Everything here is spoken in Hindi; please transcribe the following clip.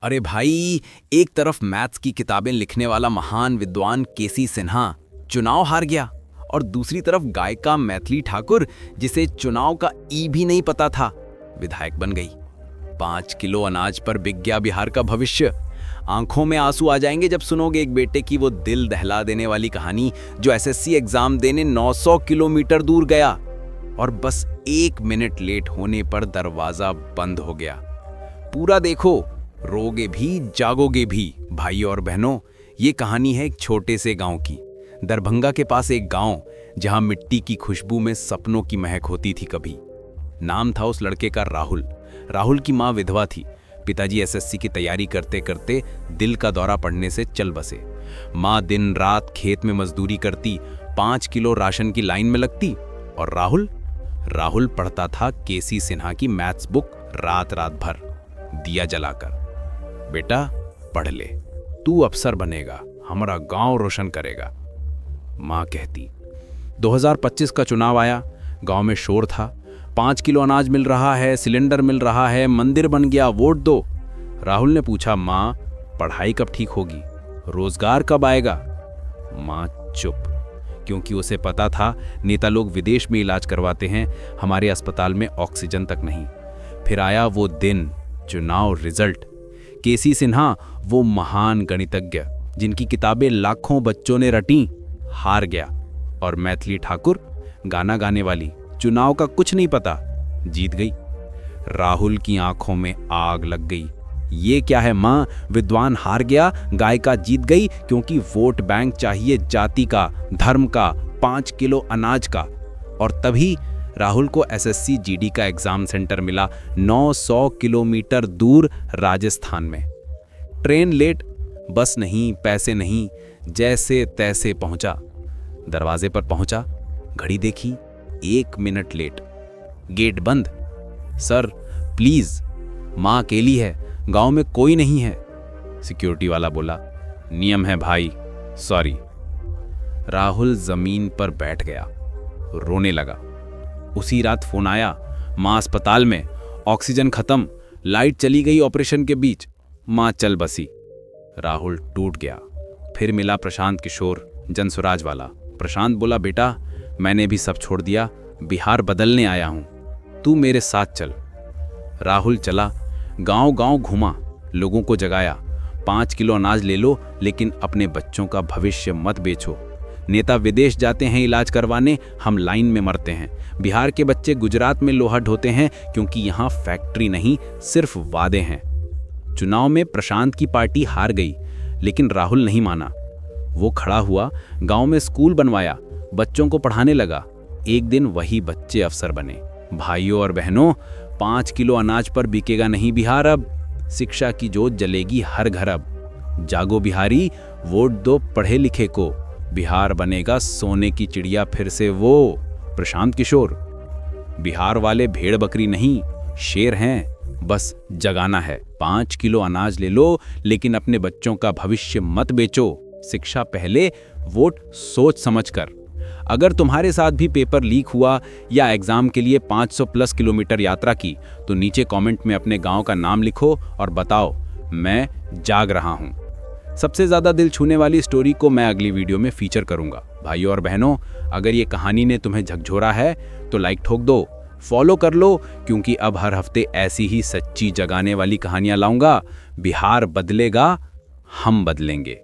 अरे भाई, एक तरफ मैथ्स की किताबें लिखने वाला महान विद्वान केसी सिन्हा चुनाव हार गया और दूसरी तरफ गायिका मैथिली ठाकुर, जिसे चुनाव का ई भी नहीं पता था, विधायक बन गई। 5 किलो अनाज पर बिक गया बिहार का भविष्य। आंखों में आंसू आ जाएंगे जब सुनोगे एक बेटे की वो दिल दहला देने वाली कहानी, जो एसएससी एग्जाम देने 900 किलोमीटर दूर गया और बस 1 मिनट लेट होने पर दरवाजा बंद हो गया। पूरा देखो, रोगे भी जागोगे भी। भाई और बहनों, ये कहानी है एक छोटे से गांव की। दरभंगा के पास एक गांव, जहां मिट्टी की खुशबू में सपनों की महक होती थी कभी। नाम था उस लड़के का राहुल। राहुल की मां विधवा थी। पिताजी एसएससी की तैयारी करते करते दिल का दौरा पड़ने से चल बसे। मां दिन रात खेत में मजदूरी करती, 5 किलो राशन की लाइन में लगती, और राहुल पढ़ता था केसी सिन्हा की मैथ्स बुक रात रात भर दिया जलाकर। बेटा पढ़ ले, तू अफसर बनेगा, हमारा गांव रोशन करेगा, मां कहती। 2025 का चुनाव आया। गांव में शोर था। 5 किलो अनाज मिल रहा है, सिलेंडर मिल रहा है, मंदिर बन गया, वोट दो। राहुल ने पूछा, मां पढ़ाई कब ठीक होगी, रोजगार कब आएगा? मां चुप, क्योंकि उसे पता था नेता लोग विदेश में इलाज करवाते हैं, हमारे अस्पताल में ऑक्सीजन तक नहीं। फिर आया वो दिन, चुनाव रिजल्ट। केसी सिन्हा, वो महान गणितज्ञ जिनकी किताबें लाखों बच्चों ने रटी, हार गया। और मैथिली ठाकुर, गाना गाने वाली, चुनाव का कुछ नहीं पता, जीत गई। राहुल की आंखों में आग लग गई। ये क्या है मां, विद्वान हार गया, गायिका जीत गई, क्योंकि वोट बैंक चाहिए जाति का, धर्म का, 5 किलो अनाज का। और तभी राहुल को एसएससी जीडी का एग्जाम सेंटर मिला 900 किलोमीटर दूर राजस्थान में। ट्रेन लेट, बस नहीं, पैसे नहीं, जैसे तैसे पहुंचा। दरवाजे पर पहुंचा, घड़ी देखी, 1 मिनट लेट। गेट बंद। सर प्लीज, मां अकेली है, गांव में कोई नहीं है। सिक्योरिटी वाला बोला, नियम है भाई, सॉरी। राहुल जमीन पर बैठ गया, रोने लगा। उसी रात फोन आया, मां अस्पताल में, ऑक्सीजन खत्म, लाइट चली गई ऑपरेशन के बीच। मां चल बसी। राहुल टूट गया। फिर मिला प्रशांत किशोर, जनसुराज वाला। प्रशांत बोला, बेटा मैंने भी सब छोड़ दिया, बिहार बदलने आया हूं, तू मेरे साथ चल। राहुल चला, गांव गांव घूमा, लोगों को जगाया, 5 किलो अनाज ले लो, लेकिन अपने बच्चों का भविष्य मत बेचो। नेता विदेश जाते हैं इलाज करवाने, हम लाइन में मरते हैं। बिहार के बच्चे गुजरात में लोहा ढोते हैं, क्योंकि यहाँ फैक्ट्री नहीं, सिर्फ वादे हैं। चुनाव में प्रशांत की पार्टी हार गई, लेकिन राहुल नहीं माना। वो खड़ा हुआ, गांव में स्कूल बनवाया, बच्चों को पढ़ाने लगा। एक दिन वही बच्चे अफसर बने। भाइयों और बहनों, 5 किलो अनाज पर बिकेगा नहीं बिहार अब, शिक्षा की जोत जलेगी हर घर अब। जागो बिहारी, वोट दो पढ़े लिखे को, बिहार बनेगा सोने की चिड़िया फिर से वो। प्रशांत किशोर, बिहार वाले भेड़ बकरी नहीं, शेर हैं, बस जगाना है। 5 किलो अनाज ले लो, लेकिन अपने बच्चों का भविष्य मत बेचो। शिक्षा पहले, वोट सोच समझकर। अगर तुम्हारे साथ भी पेपर लीक हुआ या एग्जाम के लिए 500 प्लस किलोमीटर यात्रा की, तो नीचे कमेंट में अपने गांव का नाम लिखो और बताओ, मैं जाग रहा हूं। सबसे ज्यादा दिल छूने वाली स्टोरी को मैं अगली वीडियो में फीचर करूंगा। भाइयों और बहनों, अगर ये कहानी ने तुम्हें झकझोरा है तो लाइक ठोक दो, फॉलो कर लो, क्योंकि अब हर हफ्ते ऐसी ही सच्ची जगाने वाली कहानियां लाऊंगा। बिहार बदलेगा, हम बदलेंगे।